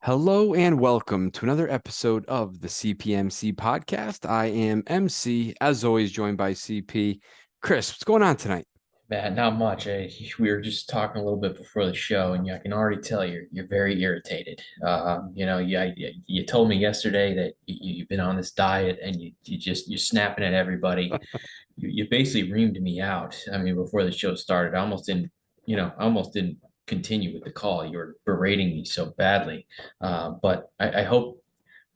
Hello and welcome to another episode of the CPMC podcast. I am MC, as always, joined by CP. Chris, what's going on tonight? Man, not much. We were just talking a little bit before the show, and I can already tell you're very irritated. You told me yesterday that you've been on this diet, and you're snapping at everybody. You basically reamed me out. I mean, before the show started, I almost didn't continue with the call. You were berating me so badly. But I hope,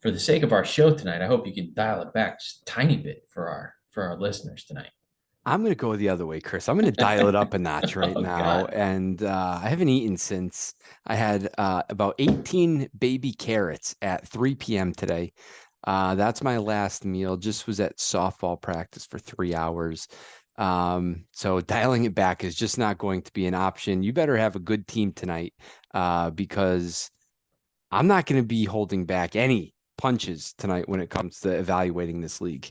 for the sake of our show tonight, I hope you can dial it back just a tiny bit for our listeners tonight. I'm going to go the other way, Chris. I'm going to dial it up a notch right Oh now. God. And I haven't eaten since I had about 18 baby carrots at 3 p.m. today. That's my last meal. Just was at softball practice for 3 hours. So dialing it back is just not going to be an option. You better have a good team tonight because I'm not going to be holding back any punches tonight when it comes to evaluating this league.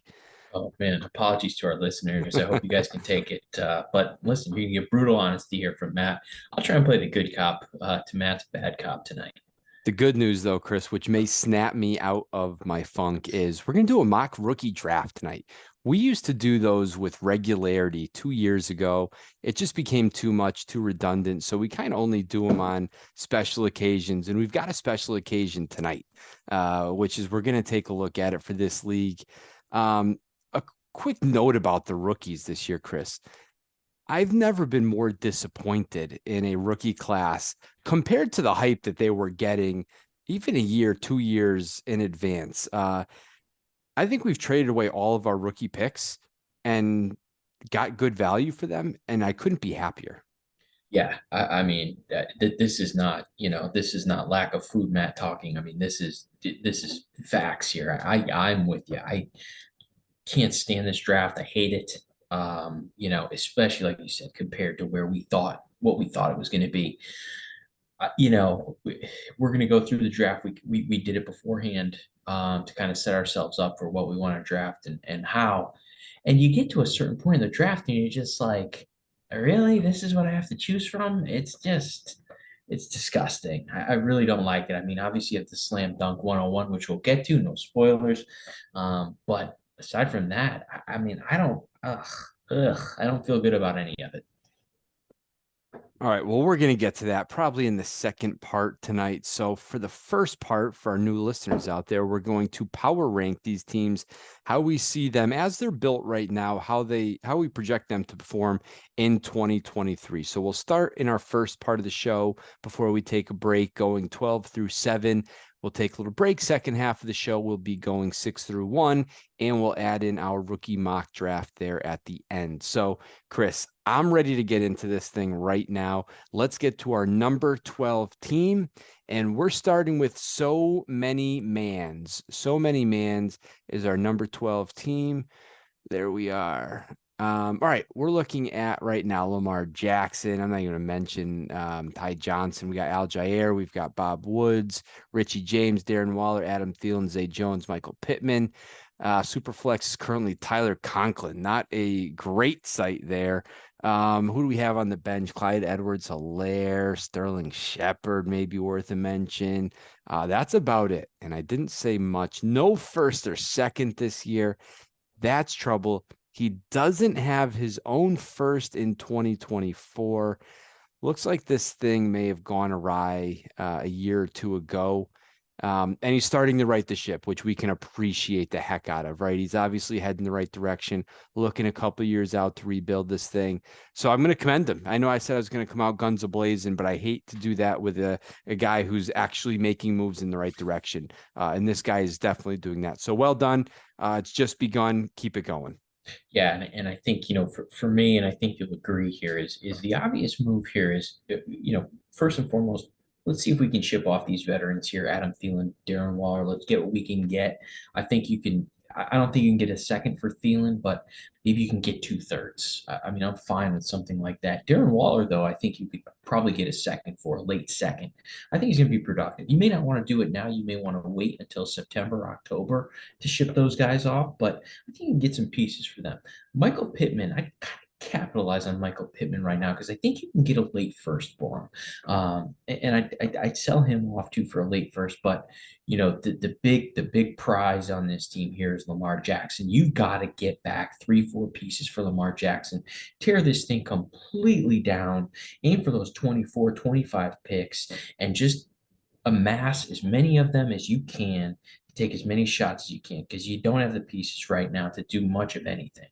Oh man, apologies to our listeners. I hope you guys can take it. But listen, you can get brutal honesty here from Matt. I'll try and play the good cop to Matt's bad cop tonight. The good news, though, Chris, which may snap me out of my funk, is we're going to do a mock rookie draft tonight. We used to do those with regularity 2 years ago. It just became too much, too redundant. So we kind of only do them on special occasions. And we've got a special occasion tonight, which is we're going to take a look at it for this league. A quick note about the rookies this year, Chris. I've never been more disappointed in a rookie class compared to the hype that they were getting even a year, 2 years in advance. I think we've traded away all of our rookie picks and got good value for them, and I couldn't be happier. Yeah, I mean, this is not, this is not lack of food, Matt talking. I mean, this is facts here. I'm with you. I can't stand this draft. I hate it. Especially like you said, compared to what we thought it was going to be. We're going to go through the draft. We did it beforehand to kind of set ourselves up for what we want to draft and how. And you get to a certain point in the draft and you're just like, really, this is what I have to choose from? It's disgusting. I really don't like it. I mean, obviously you have the slam dunk 101, which we'll get to, no spoilers. But aside from that, I mean, I don't feel good about any of it. All right, well, we're going to get to that probably in the second part tonight. So, for the first part, for our new listeners out there, we're going to power rank these teams, how we see them as they're built right now, how we project them to perform in 2023. So, we'll start in our first part of the show before we take a break, going 12 through 7. We'll take a little break. Second half of the show, we'll be going 6 through 1, and we'll add in our rookie mock draft there at the end. So, Chris, I'm ready to get into this thing right now. Let's get to our number 12 team. And we're starting with So Many Mans. So Many Mans is our number 12 team. There we are. All right, we're looking at right now Lamar Jackson. I'm not going to mention Ty Johnson. We got Al Jair. We've got Bob Woods, Richie James, Darren Waller, Adam Thielen, Zay Jones, Michael Pittman. Superflex is currently Tyler Conklin. Not a great site there. Who do we have on the bench? Clyde Edwards-Helaire, Sterling Shepard, maybe worth a mention. That's about it. And I didn't say much. No first or second this year. That's trouble. He doesn't have his own first in 2024. Looks like this thing may have gone awry a year or two ago. And he's starting to right the ship, which we can appreciate the heck out of, right? He's obviously heading the right direction, looking a couple years out to rebuild this thing. So I'm going to commend him. I know I said I was going to come out guns a-blazing, but I hate to do that with a guy who's actually making moves in the right direction. And this guy is definitely doing that. So well done. It's just begun. Keep it going. Yeah, and I think, for me, and I think you'll agree here, is the obvious move here is, first and foremost, let's see if we can ship off these veterans here, Adam Thielen, Darren Waller. Let's get what we can get. I think you can. I don't think you can get a second for Thielen, but maybe you can get two-thirds. I mean, I'm fine with something like that. Darren Waller, though, I think you could probably get a second for a late second. I think he's going to be productive. You may not want to do it now. You may want to wait until September, October to ship those guys off, but I think you can get some pieces for them. Michael Pittman, I kind of capitalize on Michael Pittman right now because I think you can get a late first for him. And I'd sell him off too for a late first, but the big prize on this team here is Lamar Jackson. You've got to get back 3, 4 pieces for Lamar Jackson, tear this thing completely down, aim for those 24, 25 picks, and just amass as many of them as you can, take as many shots as you can, because you don't have the pieces right now to do much of anything.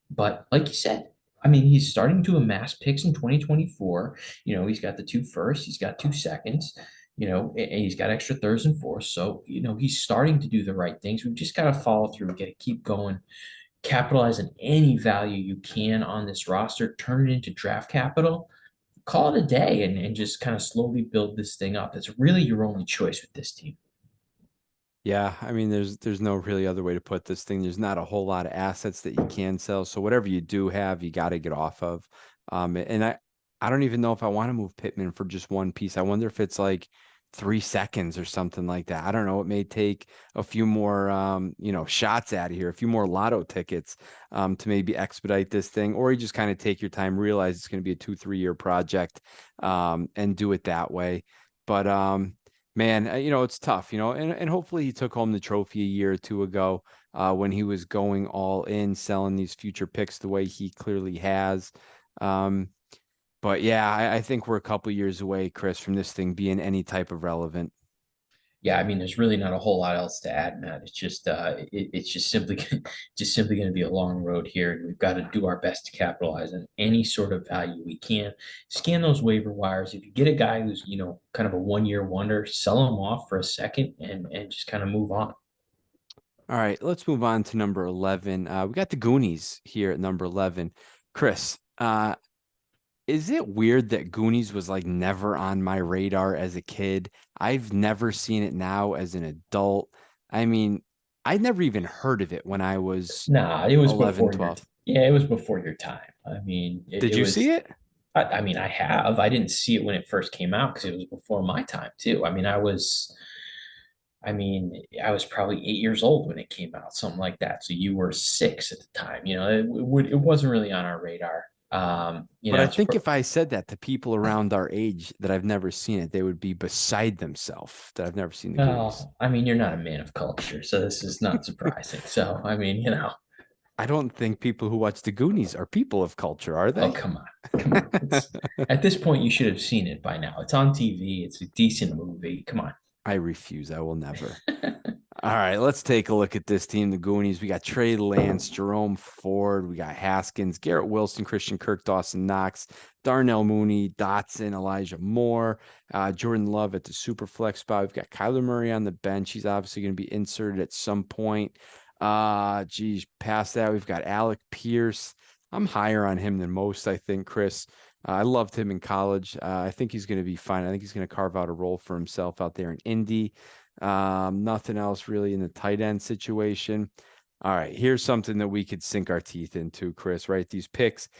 But like you said, I mean, he's starting to amass picks in 2024. He's got the 2 firsts, he's got 2 seconds, and he's got extra thirds and fourths. So, he's starting to do the right things. We've just got to follow through. We got to keep going, capitalize on any value you can on this roster, turn it into draft capital, call it a day, and just kind of slowly build this thing up. That's really your only choice with this team. Yeah, I mean, there's no really other way to put this thing. There's not a whole lot of assets that you can sell. So whatever you do have, you got to get off of. And I don't even know if I want to move Pittman for just one piece. I wonder if it's like 3 seconds or something like that. I don't know. It may take a few more shots out of here, a few more lotto tickets to maybe expedite this thing, or you just kind of take your time, realize it's going to be a 2, 3 year project, and do it that way. But man, it's tough, and hopefully he took home the trophy a year or two ago when he was going all in, selling these future picks the way he clearly has. Um, but yeah, I think we're a couple years away, Chris, from this thing being any type of relevant. Yeah, I mean, there's really not a whole lot else to add, Matt. It's just simply just simply going to be a long road here, and we've got to do our best to capitalize on any sort of value we can. Scan those waiver wires. If you get a guy who's kind of a 1 year wonder, sell him off for a second and just kind of move on. All right, let's move on to number 11. We got the Goonies here at number 11. Chris, is it weird that Goonies was like never on my radar as a kid? I've never seen it now as an adult. I mean, I never even heard of it when I was Nah, it was 11, before 12. yeah, it was before your time. I mean, it, Did it you see was. it? I mean, I have. I didn't see it when it first came out because it was before my time too. I mean, I was probably 8 years old when it came out, something like that. So you were 6 at the time. It wasn't really on our radar. But I It's think if I said that to people around our age that I've never seen it, they would be beside themselves that I've never seen the Goonies. well, I mean, you're not a man of culture, so this is not surprising. So, I mean. I don't think people who watch the Goonies are people of culture, are Oh, they? come on. Come on. At this point, you should have seen it by now. It's on TV. It's a decent movie. Come on. I refuse. I will never. All right, let's take a look at this team, the Goonies. We got Trey Lance, Jerome Ford, we got Haskins, Garrett Wilson, Christian Kirk, Dawson Knox, Darnell Mooney, Dotson, Elijah Moore, Jordan Love at the super flex spot. We've got Kyler Murray on the bench. He's obviously going to be inserted at some point. Past that, we've got Alec Pierce. I'm higher on him than most, I think, Chris. I loved him in college. I think he's going to be fine. I think he's going to carve out a role for himself out there in Indy. Nothing else really in the tight end situation. All right, here's something that we could sink our teeth into, Chris, right? These picks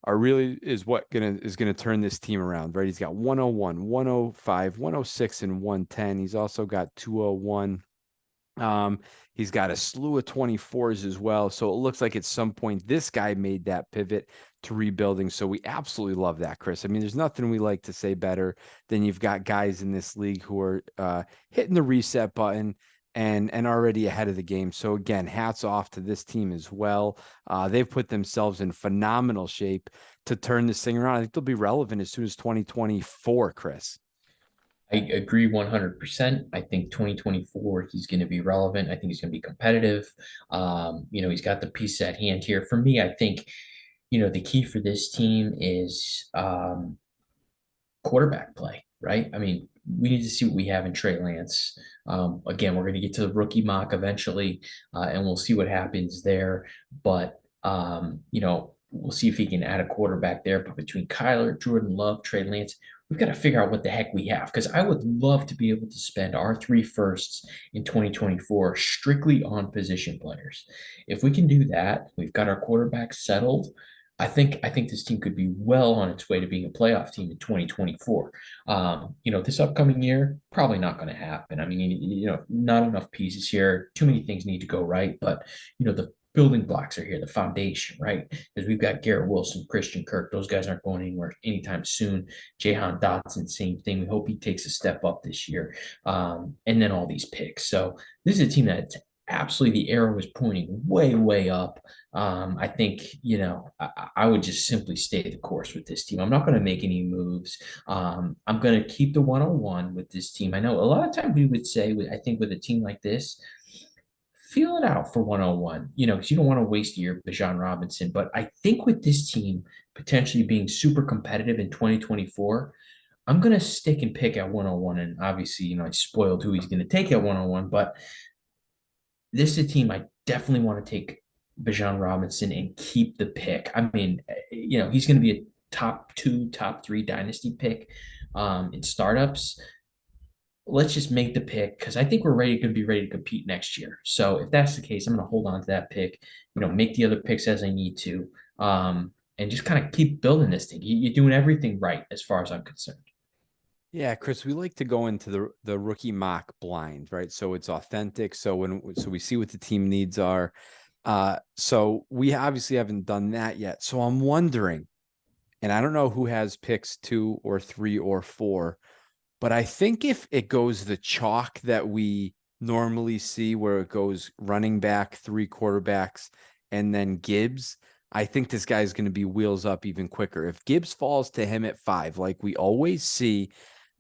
are really is gonna turn this team around, right? He's got 101, 105, 106, and 110. He's also got 201. He's got a slew of 24s as well. So it looks like at some point this guy made that pivot to rebuilding. So we absolutely love that, Chris. I mean, there's nothing we like to say better than you've got guys in this league who are hitting the reset button and already ahead of the game. So again, hats off to this team as well. They've put themselves in phenomenal shape to turn this thing around. I think they'll be relevant as soon as 2024, Chris. I agree 100%. I think 2024, he's going to be relevant. I think he's going to be competitive. He's got the piece at hand here. For me, I think, the key for this team is quarterback play, right? I mean, we need to see what we have in Trey Lance. Again, we're going to get to the rookie mock eventually, and we'll see what happens there. But, we'll see if he can add a quarterback there. But between Kyler, Jordan Love, Trey Lance, we've got to figure out what the heck we have. Because I would love to be able to spend our 3 firsts in 2024 strictly on position players. If we can do that, we've got our quarterback settled. I think this team could be well on its way to being a playoff team in 2024. This upcoming year, probably not going to happen. I mean, not enough pieces here. Too many things need to go right. But, building blocks are here, the foundation, right? Because we've got Garrett Wilson, Christian Kirk. Those guys aren't going anywhere anytime soon. Jahan Dotson, same thing. We hope he takes a step up this year. And then all these picks. So this is a team that absolutely the arrow is pointing way, way up. I think, I would just simply stay the course with this team. I'm not going to make any moves. I'm going to keep the 101 with this team. I know a lot of times we would say, I think with a team like this, feel it out for 101, because you don't want to waste a year with Bijan Robinson. But I think with this team potentially being super competitive in 2024, I'm going to stick and pick at 101. And obviously, I spoiled who he's going to take at 101, but this is a team I definitely want to take Bijan Robinson and keep the pick. I mean, he's going to be a top two, top three dynasty pick in startups. Let's just make the pick because I think we're going to be ready to compete next year. So if that's the case, I'm going to hold on to that pick, make the other picks as I need to, and just kind of keep building this thing. You're doing everything right as far as I'm concerned. Yeah, Chris, we like to go into the rookie mock blind, right? So it's authentic. So we see what the team needs are. So we obviously haven't done that yet. So I'm wondering, and I don't know who has picks 2 or 3 or 4, but I think if it goes the chalk that we normally see, where it goes running back, 3 quarterbacks, and then Gibbs, I think this guy's going to be wheels up even quicker. If Gibbs falls to him at 5, like we always see,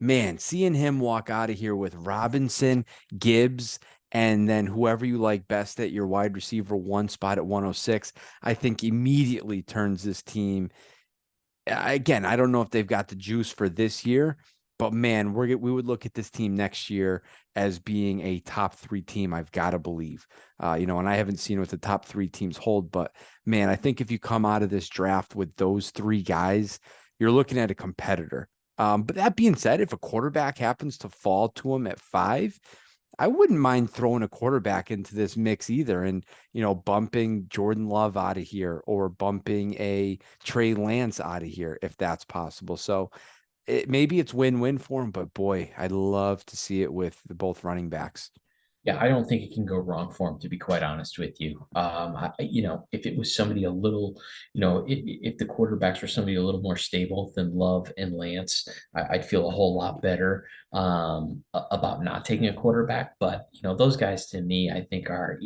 man, seeing him walk out of here with Robinson, Gibbs, and then whoever you like best at your wide receiver 1 spot at 106, I think immediately turns this team. Again, I don't know if they've got the juice for this year, but man, we would look at this team next year as being a top 3 team. I've got to believe, and I haven't seen what the top 3 teams hold, but man, I think if you come out of this draft with those 3 guys, you're looking at a competitor. But that being said, if a quarterback happens to fall to him at 5, I wouldn't mind throwing a quarterback into this mix either, and bumping Jordan Love out of here or bumping a Trey Lance out of here if that's possible. So maybe it's win-win for him, but boy, I'd love to see it with both running backs. Yeah, I don't think it can go wrong for him, to be quite honest with you. If it was somebody a little, if the quarterbacks were somebody a little more stable than Love and Lance, I'd feel a whole lot better about not taking a quarterback. But, those guys to me, I think are,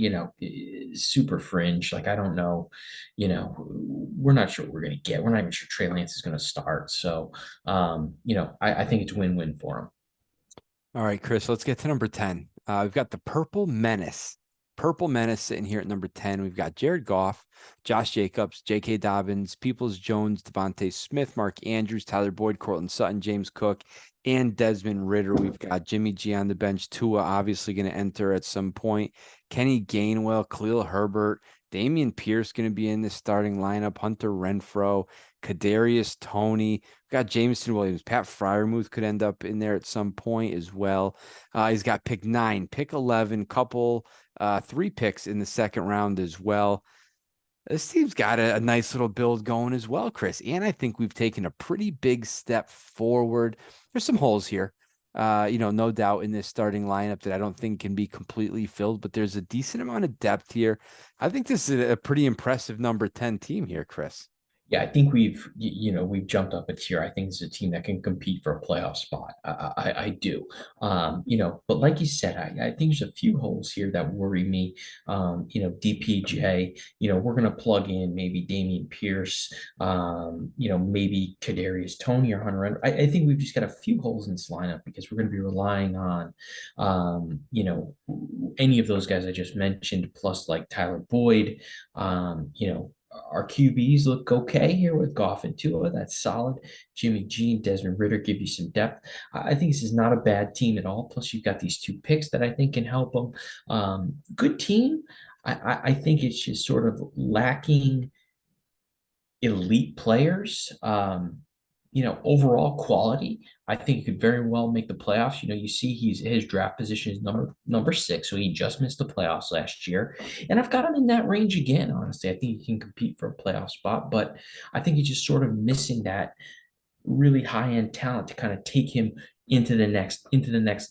super fringe. Like, I don't know, we're not sure what we're going to get. We're not even sure Trey Lance is going to start. So, I think it's win-win for him. All right, Chris, let's get to number 10. We've got the Purple Menace. Purple Menace sitting here at number 10. We've got Jared Goff, Josh Jacobs, J.K. Dobbins, Peoples Jones, Devontae Smith, Mark Andrews, Tyler Boyd, Cortland Sutton, James Cook, and Desmond Ritter. We've got Jimmy G on the bench. Tua obviously going to enter at some point. Kenny Gainwell, Khalil Herbert, Damian Pierce going to be in the starting lineup. Hunter Renfro, Kadarius Toney. We've got Jameson Williams. Pat Fryermuth could end up in there at some point as well. He's got pick 9, pick 11, couple 3 picks in the second round as well. This team's got a nice little build going as well, Chris. And I think we've taken a pretty big step forward. There's some holes here, no doubt in this starting lineup that I don't think can be completely filled, but there's a decent amount of depth here. I think this is a pretty impressive number 10 team here, Chris. Yeah, I think we've jumped up a tier. I think it's a team that can compete for a playoff spot. I do. But like you said, I think there's a few holes here that worry me. DPJ, we're gonna plug in maybe Damian Pierce, maybe Kadarius Toney or Hunter Renfrow. I think we've just got a few holes in this lineup because we're gonna be relying on any of those guys I just mentioned, plus like Tyler Boyd, our QBs look okay here with Goff and Tua. That's solid. Jimmy G and Desmond Ritter give you some depth. I think this is not a bad team at all. Plus, you've got these 2 picks that I think can help them. Good team. I think it's just sort of lacking elite players. Overall quality, I think he could very well make the playoffs. You see his draft position is number 6, so he just missed the playoffs last year. And I've got him in that range again, honestly. I think he can compete for a playoff spot, but I think he's just sort of missing that really high-end talent to kind of take him into the next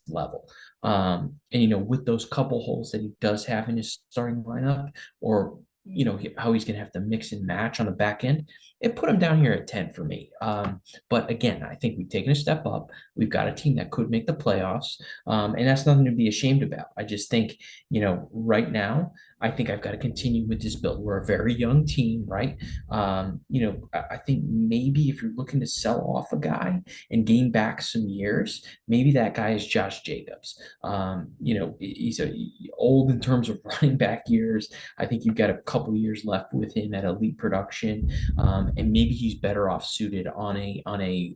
level. And with those couple holes that he does have in his starting lineup, or how he's going to have to mix and match on the back end. It put him down here at 10 for me. But again, I think we've taken a step up. We've got a team that could make the playoffs, and that's nothing to be ashamed about. I just think, right now, I think I've got to continue with this build. We're a very young team, right? I think maybe if you're looking to sell off a guy and gain back some years, maybe that guy is Josh Jacobs. He's old in terms of running back years. I think you've got a couple years left with him at elite production, and maybe he's better off suited on a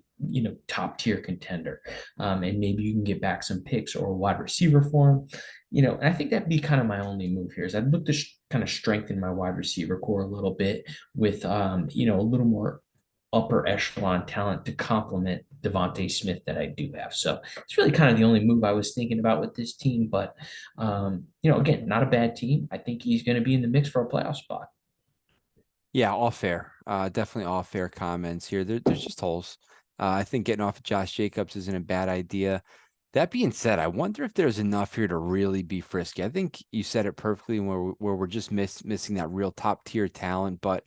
top tier contender, and maybe you can get back some picks or a wide receiver for him. And I think that'd be kind of my only move here is I'd look to kind of strengthen my wide receiver core a little bit with a little more upper echelon talent to complement Devontae Smith that I do have. So it's really kind of the only move I was thinking about with this team. But again, not a bad team. I think he's going to be in the mix for a playoff spot. Yeah, all fair. Definitely all fair comments here. There's just holes. I think getting off of Josh Jacobs isn't a bad idea. That being said, I wonder if there's enough here to really be frisky. I think you said it perfectly where we're just missing that real top tier talent. But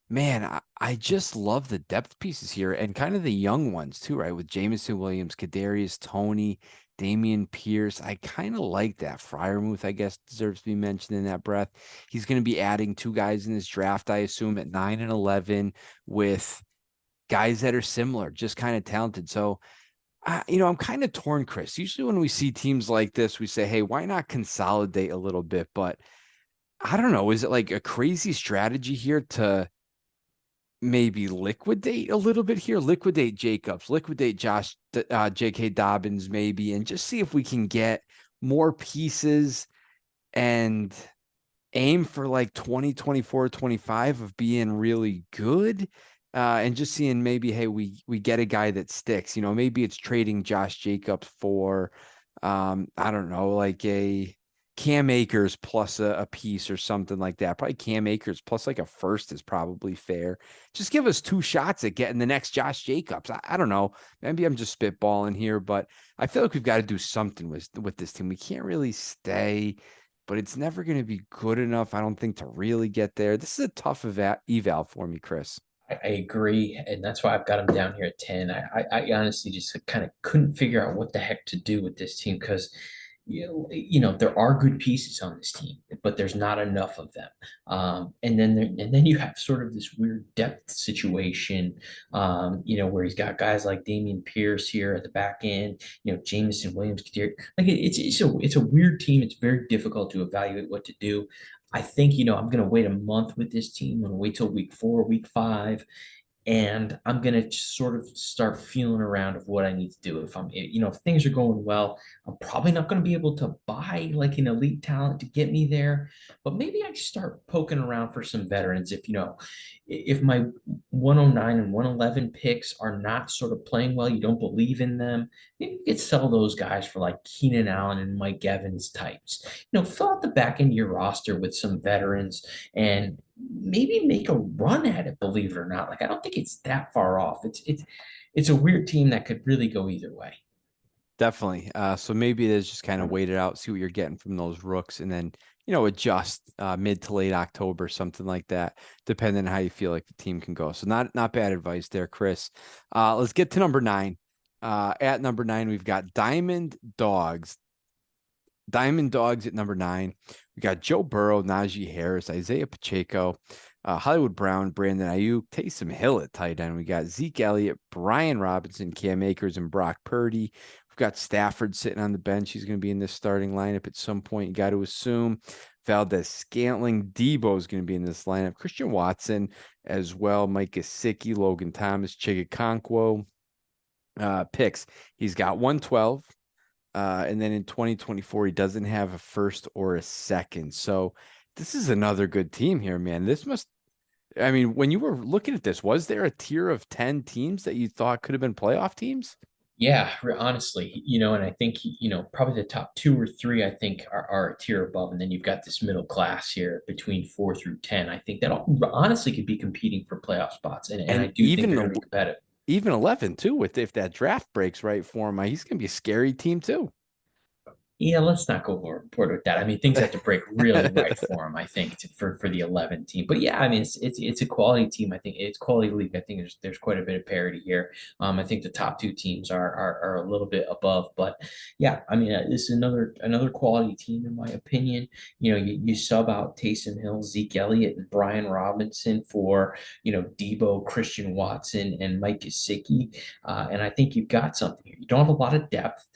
man, I just love the depth pieces here and kind of the young ones too, right? With Jamison Williams, Kadarius Toney, Damian Pierce. I kind of like that. Fryermuth, I guess, deserves to be mentioned in that breath. He's going to be adding two guys in this draft, I assume, at 9 and 11 with guys that are similar, just kind of talented. So, I'm kind of torn, Chris. Usually when we see teams like this, we say, hey, why not consolidate a little bit? But I don't know. Is it like a crazy strategy here to maybe liquidate a little bit here, liquidate Jacobs, liquidate J.K. Dobbins, maybe, and just see if we can get more pieces and aim for like 2024, 25 of being really good. And just seeing maybe, hey, we get a guy that sticks, maybe it's trading Josh Jacobs for, I don't know, like a Cam Akers plus a piece or something like that. Probably Cam Akers plus like a first is probably fair. Just give us two shots at getting the next Josh Jacobs. I don't know. Maybe I'm just spitballing here, but I feel like we've got to do something with this team. We can't really stay, but it's never going to be good enough, I don't think, to really get there. This is a tough eval for me, Chris. I agree, and that's why I've got him down here at 10. I honestly just kind of couldn't figure out what the heck to do with this team because there are good pieces on this team, but there's not enough of them. And then you have sort of this weird depth situation, where he's got guys like Damian Pierce here at the back end, Jamison Williams, like it's a weird team. It's very difficult to evaluate what to do. I think, I'm going to wait a month with this team. I'm going to wait till week 4, week 5, and I'm gonna sort of start feeling around of what I need to do. If things are going well, I'm probably not going to be able to buy like an elite talent to get me there, but maybe I start poking around for some veterans. If my 109 and 111 picks are not sort of playing well, you don't believe in them, maybe you could sell those guys for like Keenan Allen and Mike Evans types. Fill out the back end of your roster with some veterans and maybe make a run at it, believe it or not. Like I don't think it's that far off. It's a weird team that could really go either way. Definitely. So maybe it is just kind of wait it out, see what you're getting from those rooks, and then adjust mid to late October, something like that, depending on how you feel like the team can go. So not bad advice there, Chris. Let's get to number 9. At number 9, we've got Diamond Dogs. Diamond Dogs at number 9. We got Joe Burrow, Najee Harris, Isaiah Pacheco, Hollywood Brown, Brandon Ayuk, Taysom Hill at tight end. We got Zeke Elliott, Brian Robinson, Cam Akers, and Brock Purdy. We've got Stafford sitting on the bench. He's going to be in this starting lineup at some point. You got to assume Valdez Scantling, Debo is going to be in this lineup. Christian Watson as well. Mike Gesicki, Logan Thomas, Chigakonkwo. Picks. He's got 112. And then in 2024, he doesn't have a first or a second. So this is another good team here, man. When you were looking at this, was there a tier of 10 teams that you thought could have been playoff teams? Yeah, honestly, and I think, probably the top 2 or 3, I think are a tier above. And then you've got this middle class here between 4 through 10. I think that honestly could be competing for playoff spots. And I And do think they're going to be competitive. even 11 too, if that draft breaks right for him, he's going to be a scary team too. Yeah, let's not go overboard with that. I mean, things have to break really right for him, I think, for the 11 team. But yeah, I mean, it's a quality team. I think it's quality league. I think there's quite a bit of parity here. I think the top two teams are a little bit above, but yeah, I mean, this is another quality team in my opinion. You sub out Taysom Hill, Zeke Elliott, and Brian Robinson for Debo, Christian Watson, and Mike Gesicki, and I think you've got something here. You don't have a lot of depth.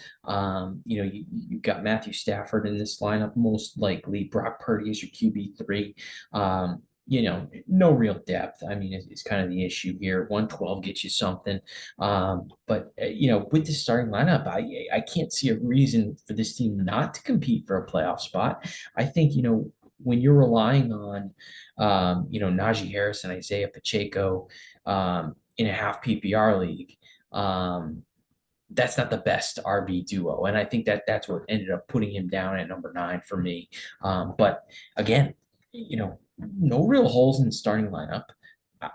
You've got Matthew Stafford in this lineup, most likely. Brock Purdy is your QB3. No real depth. I mean, it's kind of the issue here. 112 gets you something. But with the starting lineup, I can't see a reason for this team not to compete for a playoff spot. I think, when you're relying on, Najee Harris and Isaiah Pacheco in a half PPR league, that's not the best RB duo. And I think that's what ended up putting him down at number 9 for me. But again, no real holes in the starting lineup.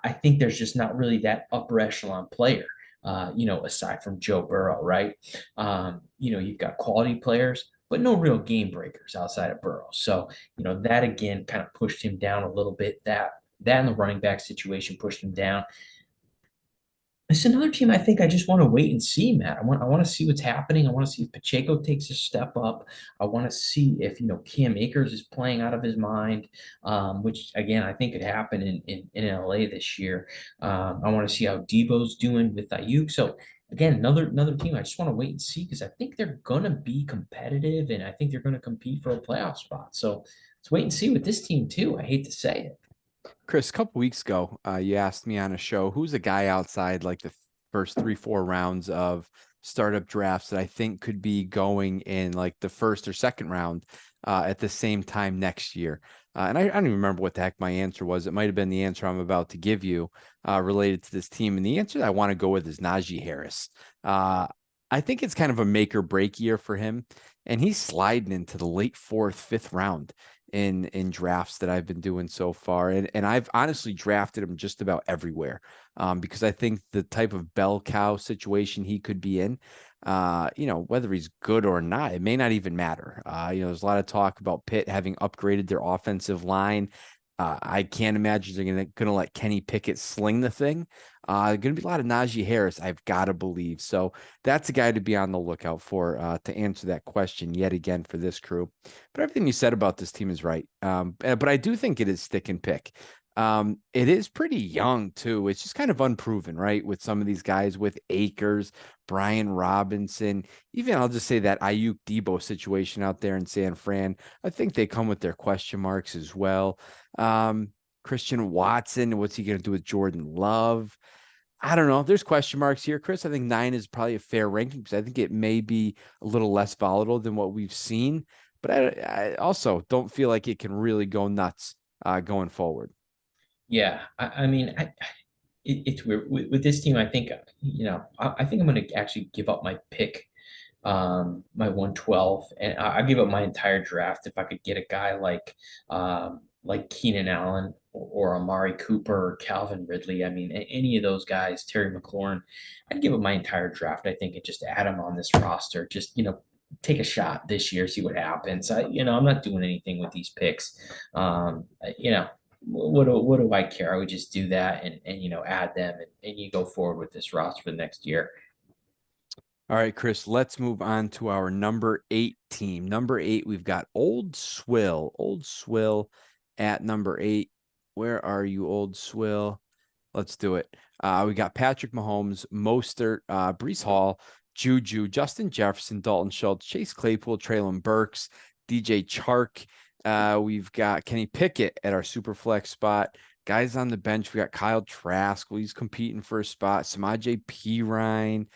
I think there's just not really that upper echelon player, aside from Joe Burrow, right? You've got quality players, but no real game breakers outside of Burrow. So, that again kind of pushed him down a little bit. That and the running back situation pushed him down. It's another team I think I just want to wait and see, Matt. I want to see what's happening. I want to see if Pacheco takes a step up. I want to see if Cam Akers is playing out of his mind, which again I think could happen in LA this year. I want to see how Debo's doing with Ayuk. So again, another team I just want to wait and see because I think they're gonna be competitive and I think they're gonna compete for a playoff spot. So let's wait and see with this team too. I hate to say it. Chris, a couple weeks ago, you asked me on a show who's a guy outside like the first 3, 4 rounds of startup drafts that I think could be going in like the first or second round at the same time next year. And I don't even remember what the heck my answer was. It might have been the answer I'm about to give you related to this team. And the answer that I want to go with is Najee Harris. I think it's kind of a make or break year for him. And he's sliding into the late 4th, 5th round in drafts that I've been doing so far. And I've honestly drafted him just about everywhere because I think the type of bell cow situation he could be in, whether he's good or not, it may not even matter. There's a lot of talk about Pitt having upgraded their offensive line. I can't imagine they're going to let Kenny Pickett sling the thing. Going to be a lot of Najee Harris, I've got to believe. So that's a guy to be on the lookout for to answer that question yet again for this crew. But everything you said about this team is right. But I do think it is stick and pick. It is pretty young too. It's just kind of unproven, right? With some of these guys with Akers, Brian Robinson, even I'll just say that Ayuk Debo situation out there in San Fran. I think they come with their question marks as well. Christian Watson, what's he going to do with Jordan Love? I don't know. There's question marks here, Chris. I think 9 is probably a fair ranking because I think it may be a little less volatile than what we've seen. But I also don't feel like it can really go nuts going forward. Yeah, I mean, it's weird with this team. I think I think I'm going to actually give up my pick, my 112, and I give up my entire draft if I could get a guy like Keenan Allen or Amari Cooper or Calvin Ridley. I mean, any of those guys, Terry McLaurin, I'd give up my entire draft. I think and just add them on this roster. Just take a shot this year, see what happens. I'm not doing anything with these picks. You know what do I care? I would just do that and add them and you go forward with this roster for the next year. All right, Chris, let's move on to our number 8 team. Number 8, we've got Old Swill. Old Swill at number 8. Where are you, Old Swill? Let's do it. We got Patrick Mahomes, Mostert, Brees Hall, Juju, Justin Jefferson, Dalton Schultz, Chase Claypool, Traylon Burks, DJ Chark. We've got Kenny Pickett at our super flex spot. Guys on the bench, we got Kyle Trask. He's competing for a spot. Samaje Perine.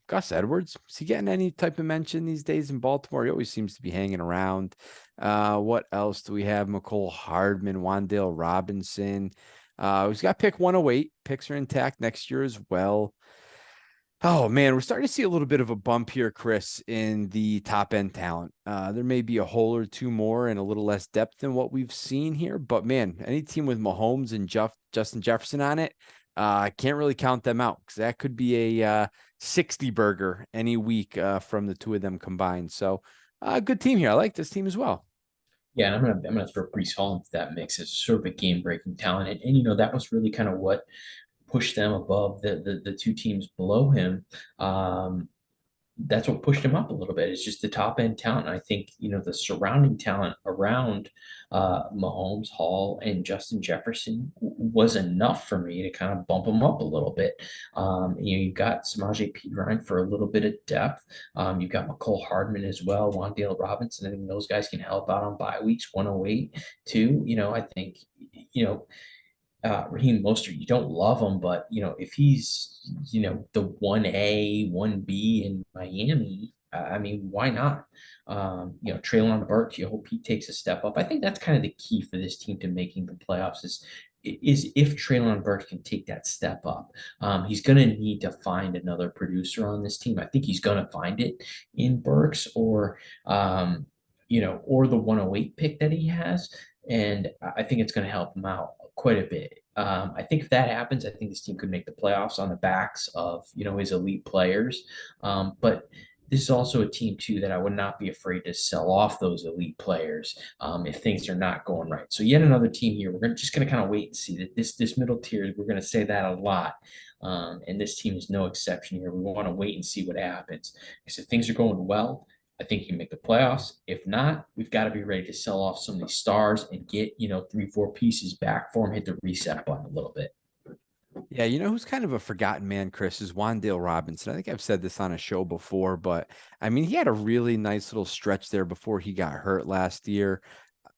Gus Edwards, is he getting any type of mention these days in Baltimore? He always seems to be hanging around. What else do we have? McCole Hardman, Wandale Robinson. He's got pick 108. Picks are intact next year as well. Oh man, we're starting to see a little bit of a bump here, Chris, in the top end talent. There may be a hole or two more and a little less depth than what we've seen here, but man, any team with Mahomes and Justin Jefferson on it, I can't really count them out because that could be a 60 burger any week from the two of them combined. So, good team here. I like this team as well. Yeah, and I'm gonna throw Brees Hall into that mix as sort of a game breaking talent, and that was really kind of what pushed them above the two teams below him. Um, that's what pushed him up a little bit. It's just the top end talent. I think, the surrounding talent around Mahomes, Hall, and Justin Jefferson was enough for me to kind of bump him up a little bit. You've got Samaje Perine for a little bit of depth. You've got McCole Hardman as well, Wan'Dale Robinson. I think those guys can help out on bye weeks 108 too. I think, you know, Raheem Mostert, you don't love him, but if he's the 1A, 1B in Miami, I mean, why not? Treylon Burks, you hope he takes a step up. I think that's kind of the key for this team to making the playoffs is if Treylon Burks can take that step up. He's going to need to find another producer on this team. I think he's going to find it in Burks or the 108 pick that he has. And I think it's going to help him out quite a bit. I think if that happens, I think this team could make the playoffs on the backs of his elite players. But this is also a team too that I would not be afraid to sell off those elite players if things are not going right. So yet another team here. We're just going to kind of wait and see that this middle tier. We're going to say that a lot, and this team is no exception here. We want to wait and see what happens because if things are going well, I think you can make the playoffs. If not, we've got to be ready to sell off some of these stars and get, 3, 4 pieces back for them, hit the reset button a little bit. Yeah, you know who's kind of a forgotten man, Chris, is Wan'Dale Robinson. I think I've said this on a show before, but I mean, he had a really nice little stretch there before he got hurt last year.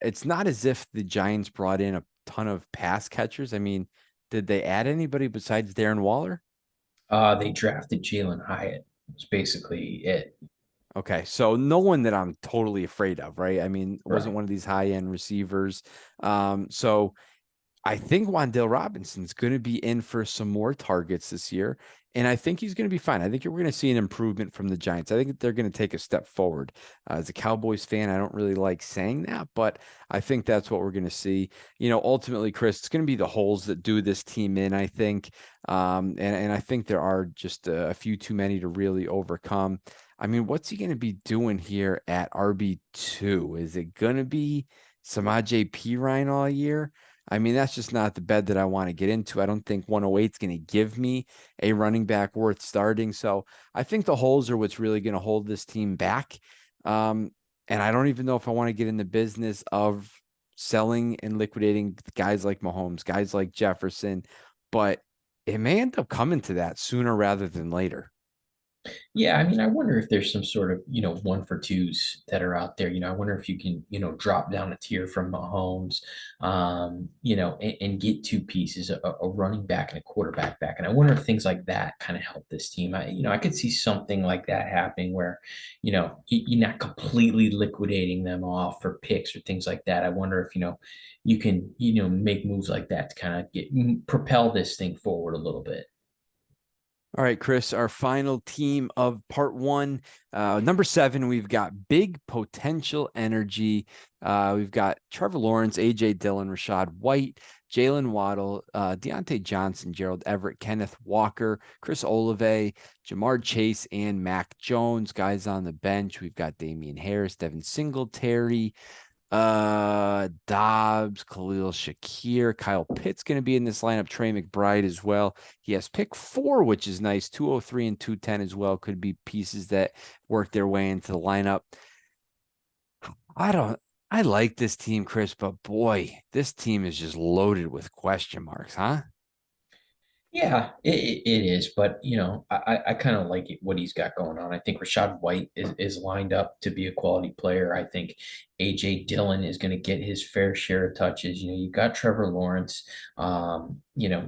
It's not as if the Giants brought in a ton of pass catchers. I mean, did they add anybody besides Darren Waller? They drafted Jalen Hyatt. That's basically it. Okay, so no one that I'm totally afraid of, right? I mean, wasn't Right. one of these high end receivers. So I think Wan'Dale Robinson's going to be in for some more targets this year, and I think he's going to be fine. I think we're going to see an improvement from the Giants. I think they're going to take a step forward. As a Cowboys fan, I don't really like saying that, but I think that's what we're going to see. Ultimately, Chris, it's going to be the holes that do this team in, I think. And I think there are just a few too many to really overcome. I mean, what's he going to be doing here at RB2? Is it going to be Samaje Perine all year? I mean, that's just not the bed that I want to get into. I don't think 108 is going to give me a running back worth starting. So I think the holes are what's really going to hold this team back. And I don't even know if I want to get in the business of selling and liquidating guys like Mahomes, guys like Jefferson, but it may end up coming to that sooner rather than later. Yeah, I mean, I wonder if there's some sort of, 1 for 2s that are out there. I wonder if you can, drop down a tier from Mahomes, and get 2 pieces, a running back and a quarterback back. And I wonder if things like that kind of help this team. I could see something like that happening where, you're not completely liquidating them off for picks or things like that. I wonder if, you can, make moves like that to kind of propel this thing forward a little bit. All right, Chris, our final team of part one. Number 7, we've got big potential energy. We've got Trevor Lawrence, AJ Dillon, Rashad White, Jalen Waddle, Deontay Johnson, Gerald Everett, Kenneth Walker, Chris Olave, Jamar Chase, and Mac Jones. Guys on the bench. We've got Damian Harris, Devin Singletary, Dobbs, Khalil Shakir, Kyle Pitt's going to be in this lineup. Trey McBride as well. He has pick 4, which is nice. 203 and 210 as well. Could be pieces that work their way into the lineup. I don't, I like this team, Chris, but boy, this team is just loaded with question marks, huh? Yeah, it is, but I kind of like what he's got going on. I think Rashad White is lined up to be a quality player. I think AJ Dillon is going to get his fair share of touches. You've got Trevor Lawrence. You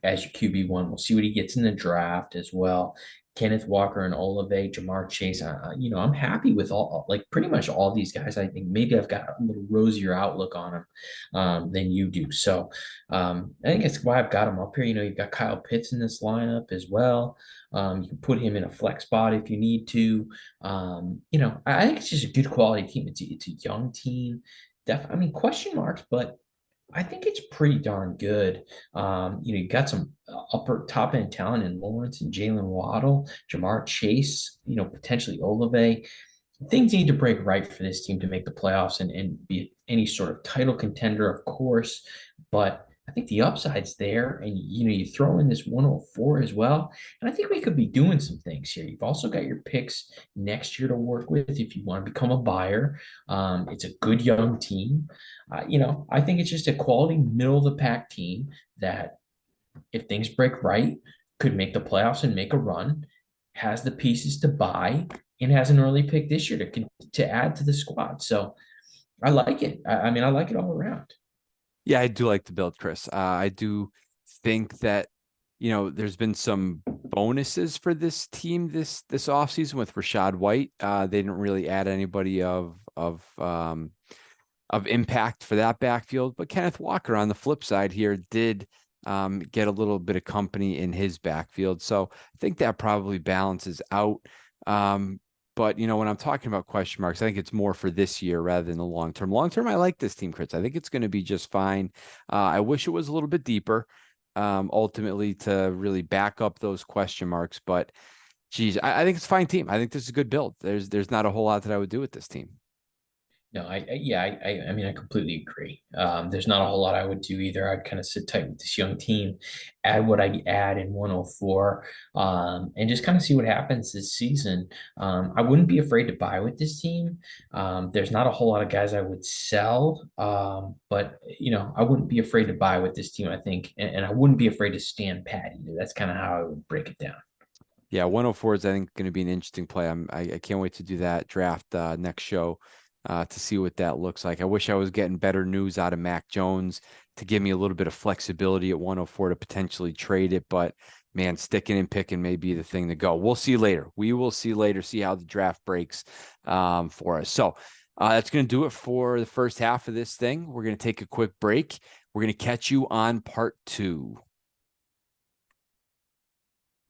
as your QB1. We'll see what he gets in the draft as well. Kenneth Walker and Olave, Jamar Chase. I'm happy with like pretty much all these guys. I think maybe I've got a little rosier outlook on them than you do. So. I think that's why I've got him up here. You've got Kyle Pitts in this lineup as well. You can put him in a flex spot if you need to. I think it's just a good quality team. It's a young team. I mean, question marks, but I think it's pretty darn good. You got some upper top end talent in Lawrence and Jalen Waddle, Jamar Chase, potentially Olave. Things need to break right for this team to make the playoffs and be any sort of title contender, of course. But I think the upside's there. And, you throw in this 104 as well. And I think we could be doing some things here. You've also got your picks next year to work with if you want to become a buyer. It's a good young team. I think it's just a quality middle of the pack team that, if things break right, could make the playoffs and make a run, has the pieces to buy, and has an early pick this year to add to the squad. So I like it. I mean, I like it all around. Yeah, I do like the build, Chris. I do think that, there's been some bonuses for this team this offseason with Rashad White. They didn't really add anybody of impact for that backfield, but Kenneth Walker on the flip side here did get a little bit of company in his backfield. So I think that probably balances out. But when I'm talking about question marks, I think it's more for this year rather than the long term. Long term, I like this team, Chris. I think it's going to be just fine. I wish it was a little bit deeper, ultimately to really back up those question marks. But geez, I think it's a fine team. I think this is a good build. There's not a whole lot that I would do with this team. No, yeah, I mean, I completely agree. There's not a whole lot I would do either. I'd kind of sit tight with this young team, add what I add in 104, and just kind of see what happens this season. I wouldn't be afraid to buy with this team. There's not a whole lot of guys I would sell, but I wouldn't be afraid to buy with this team, I think, and I wouldn't be afraid to stand pat either. That's kind of how I would break it down. Yeah, 104 is I think going to be an interesting play. I can't wait to do that draft next show to see what that looks like. I wish I was getting better news out of Mac Jones to give me a little bit of flexibility at 104 to potentially trade it, but man, sticking and picking may be the thing to go. We'll see later. We will see later, see how the draft breaks for us. So that's going to do it for the first half of this thing. We're going to take a quick break. We're going to catch you on part 2.